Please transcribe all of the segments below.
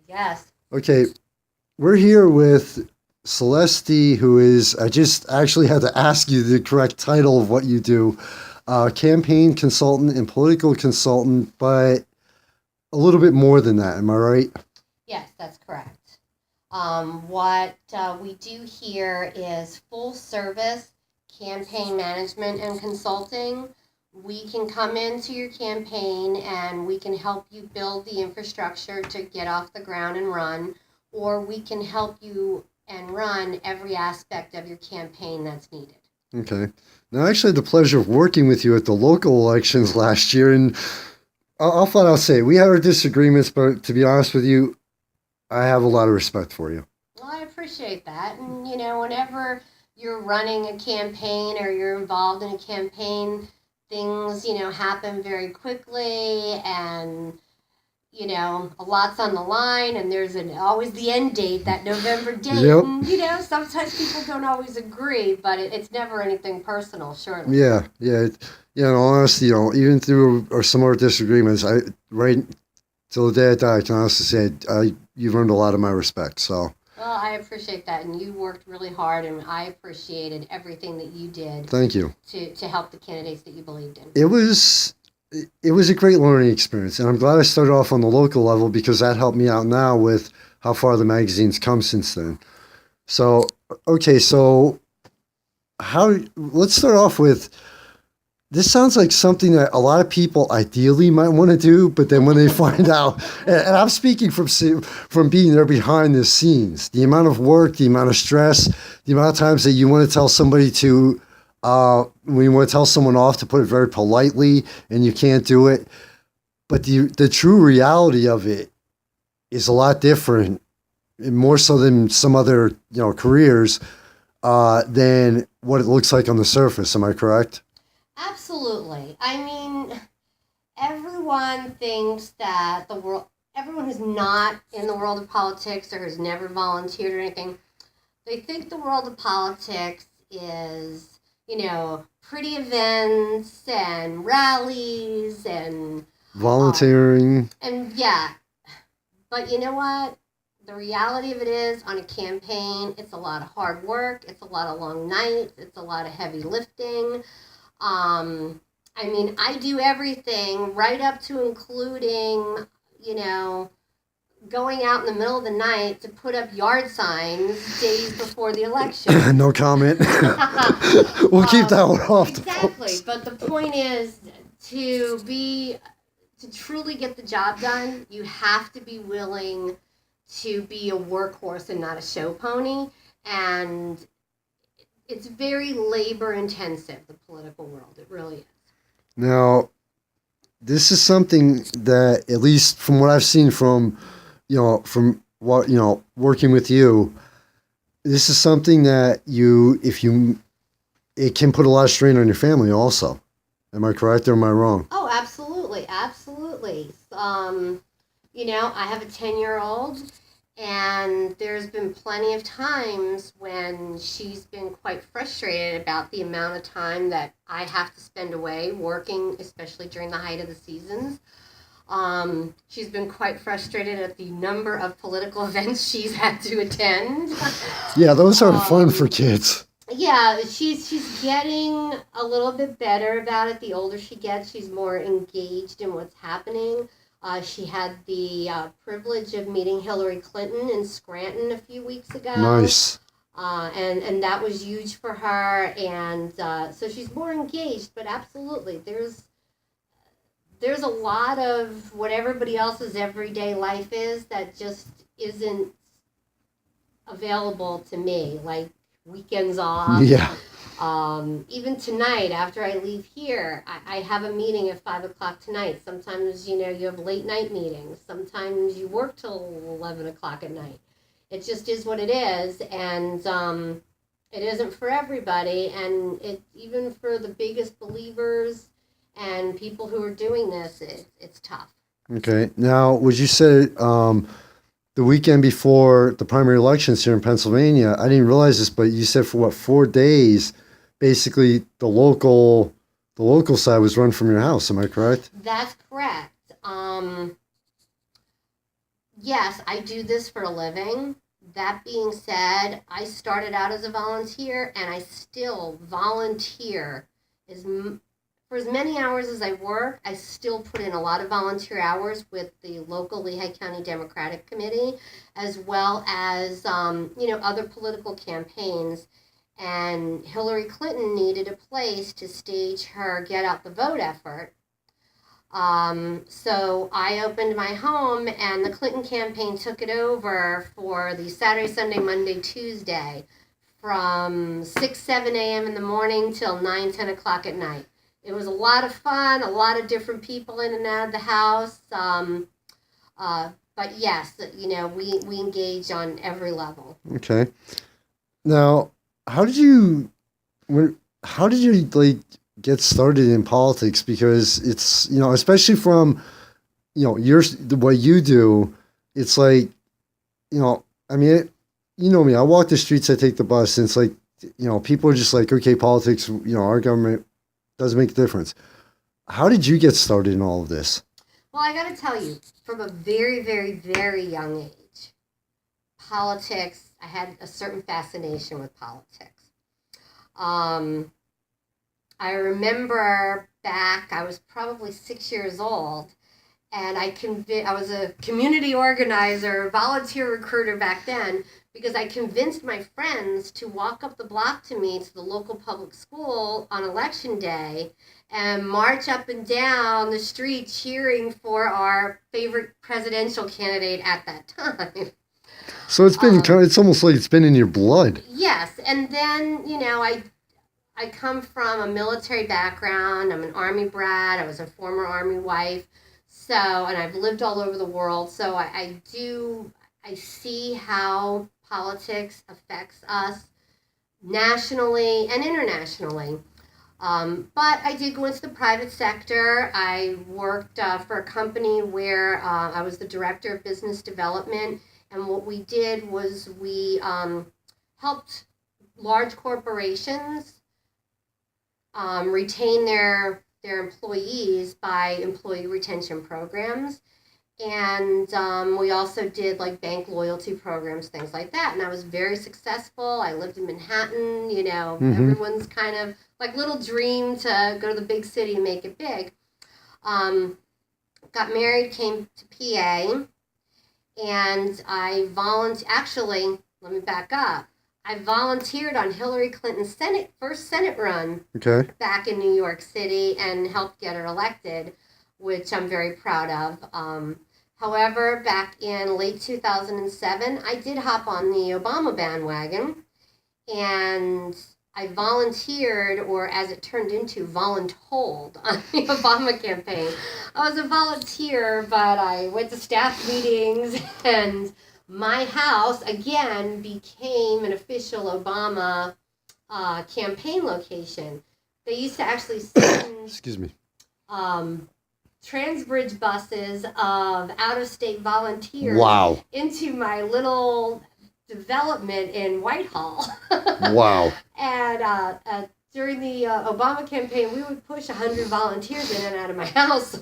Yes. Okay, we're here with Celeste Dee, who is, I just actually had to ask you the correct title of what you do, campaign consultant and political consultant, but a little bit more than that. Am I right? Yes, that's correct. What we do here is full service campaign management and consulting. We can come into your campaign and we can help you build the infrastructure to get off the ground and run, or we can help you and run every aspect of your campaign that's needed. Okay. Now, I actually had the pleasure of working with you at the local elections last year, and I'll flat out say we had our disagreements, but to be honest with you, I have a lot of respect for you. Well, I appreciate that. And, whenever you're running a campaign or you're involved in a campaign, things, happen very quickly and, a lot's on the line and there's always the end date, that November date. Yep. And, sometimes people don't always agree, but it's never anything personal, surely. Yeah. In all honesty, even through or some of our disagreements, right till the day I die, I can honestly say you've earned a lot of my respect. So. Well, I appreciate that, and you worked really hard, and I appreciated everything that you did. Thank you. To help the candidates that you believed in. It was a great learning experience, and I'm glad I started off on the local level because that helped me out now with how far the magazine's come since then. So, okay, let's start off with. This sounds like something that a lot of people ideally might want to do, but then when they find out, and I'm speaking from being there behind the scenes, the amount of work, the amount of stress, the amount of times that you want to tell somebody when you want to tell someone off, to put it very politely, and you can't do it. But the true reality of it is a lot different, and more so than some other careers, than what it looks like on the surface. Am I correct? Absolutely. I mean, everyone thinks that everyone who's not in the world of politics or has never volunteered or anything, they think the world of politics is, pretty events and rallies and volunteering. And yeah, but you know what? The reality of it is, on a campaign, it's a lot of hard work, it's a lot of long nights, it's a lot of heavy lifting. I do everything right up to including, going out in the middle of the night to put up yard signs days before the election. No comment. We'll keep that one off. Exactly. But the point is, to truly get the job done, you have to be willing to be a workhorse and not a show pony. And it's very labor intensive, the political world. It really is. Now, this is something that, at least from what I've seen from what, working with you, this is something that it can put a lot of strain on your family also. Am I correct or am I wrong? Oh, absolutely. Absolutely. I have a 10-year-old. And there's been plenty of times when she's been quite frustrated about the amount of time that I have to spend away working, especially during the height of the seasons. She's been quite frustrated at the number of political events she's had to attend. Yeah, those are fun for kids. Yeah, she's getting a little bit better about it. The older she gets, she's more engaged in what's happening. She had the privilege of meeting Hillary Clinton in Scranton a few weeks ago. Nice. And that was huge for her. And so she's more engaged. But absolutely, there's a lot of what everybody else's everyday life is that just isn't available to me, like weekends off. Yeah. Even tonight, after I leave here, I have a meeting at 5 o'clock tonight. Sometimes, you have late night meetings. Sometimes you work till 11 o'clock at night. It just is what it is. And it isn't for everybody. And even for the biggest believers and people who are doing this, it's tough. Okay. Now, would you say the weekend before the primary elections here in Pennsylvania, I didn't realize this, but you said for 4 days, basically the local side was run from your house. Am I correct? That's correct. yes, I do this for a living. That being said, I started out as a volunteer and I still volunteer as for as many hours as I work. I still put in a lot of volunteer hours with the local Lehigh County Democratic Committee, as well as other political campaigns. And Hillary Clinton needed a place to stage her Get Out the Vote effort. So I opened my home, and the Clinton campaign took it over for the Saturday, Sunday, Monday, Tuesday from 6, 7 a.m. in the morning till 9, 10 o'clock at night. It was a lot of fun, a lot of different people in and out of the house. But yes, we engage on every level. Okay. Now, how did you how did you like get started in politics? Because it's especially from the what you do, it's like I mean you know me. I walk the streets, I take the bus, and it's like people are just like, okay, politics. Our government doesn't make a difference. How did you get started in all of this? Well, I got to tell you, from a very, very, very young age, politics. I had a certain fascination with politics. Um, I remember back, I was probably 6 years old, and I was a community organizer, volunteer recruiter back then, because I convinced my friends to walk up the block to me to the local public school on election day and march up and down the street cheering for our favorite presidential candidate at that time. So it's been it's almost like it's been in your blood. Yes, and then I come from a military background. I'm an Army brat. I was a former Army wife. So, and I've lived all over the world. So I see how politics affects us nationally and internationally. But I did go into the private sector. I worked for a company where I was the director of business development. And what we did was we helped large corporations retain their employees by employee retention programs. And we also did like bank loyalty programs, things like that. And I was very successful. I lived in Manhattan, everyone's kind of like little dream to go to the big city and make it big. Got married, came to PA, and actually, let me back up. I volunteered on Hillary Clinton's first Senate run back in New York City and helped get her elected, which I'm very proud of. However, back in late 2007, I did hop on the Obama bandwagon, and I volunteered, or as it turned into, voluntold on the Obama campaign. I was a volunteer, but I went to staff meetings, and my house, again, became an official Obama campaign location. They used to actually send Excuse me. Transbridge buses of out-of-state volunteers into my little development in Whitehall. Wow. And during the Obama campaign, we would push 100 volunteers in and out of my house.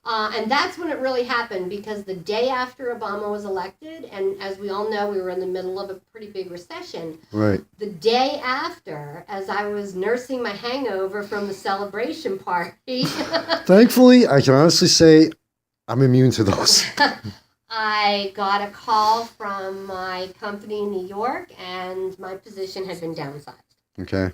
And that's when it really happened, because the day after Obama was elected, and as we all know, we were in the middle of a pretty big recession. Right. The day after, as I was nursing my hangover from the celebration party. Thankfully, I can honestly say I'm immune to those. I got a call from my company in New York, and my position had been downsized. Okay.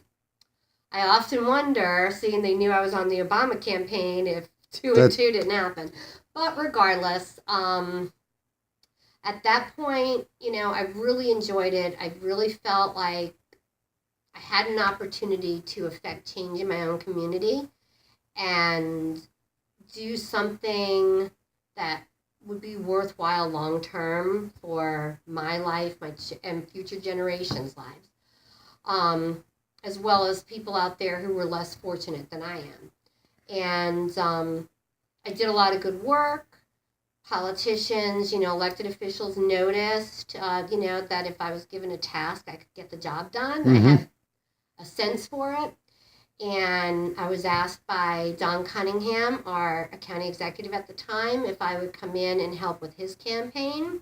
I often wonder, seeing they knew I was on the Obama campaign, if two and two didn't happen. But regardless, at that point, I really enjoyed it. I really felt like I had an opportunity to affect change in my own community and do something that would be worthwhile long term for my life, and future generations' lives, as well as people out there who were less fortunate than I am. And I did a lot of good work. Politicians, elected officials noticed, that if I was given a task, I could get the job done. I had a sense for it. And I was asked by Don Cunningham, our county executive at the time, if I would come in and help with his campaign.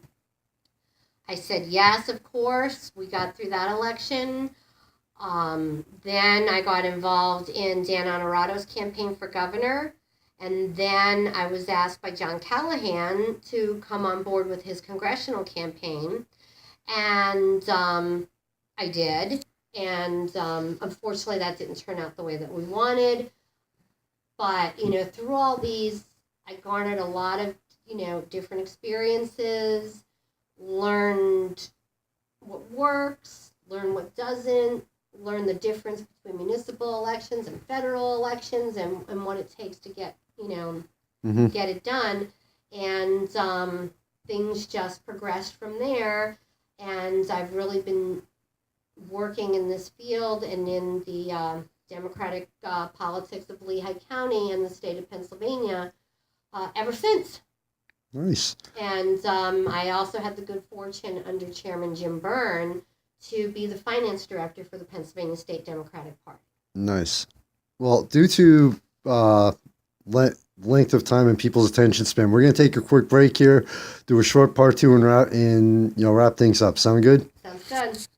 I said yes, of course. We got through that election. Then I got involved in Dan Honorado's campaign for governor. And then I was asked by John Callahan to come on board with his congressional campaign. And I did. And unfortunately, that didn't turn out the way that we wanted. But, through all these, I garnered a lot of, different experiences, learned what works, learned what doesn't, learn the difference between municipal elections and federal elections, and what it takes to get get it done. And things just progressed from there. And I've really been working in this field and in the Democratic politics of Lehigh County and the state of Pennsylvania ever since. Nice. And I also had the good fortune under Chairman Jim Byrne to be the finance director for the Pennsylvania State Democratic Party. Nice. Well, due to length of time and people's attention span, we're going to take a quick break here, do a short part two, and wrap things up. Sound good? Sounds good.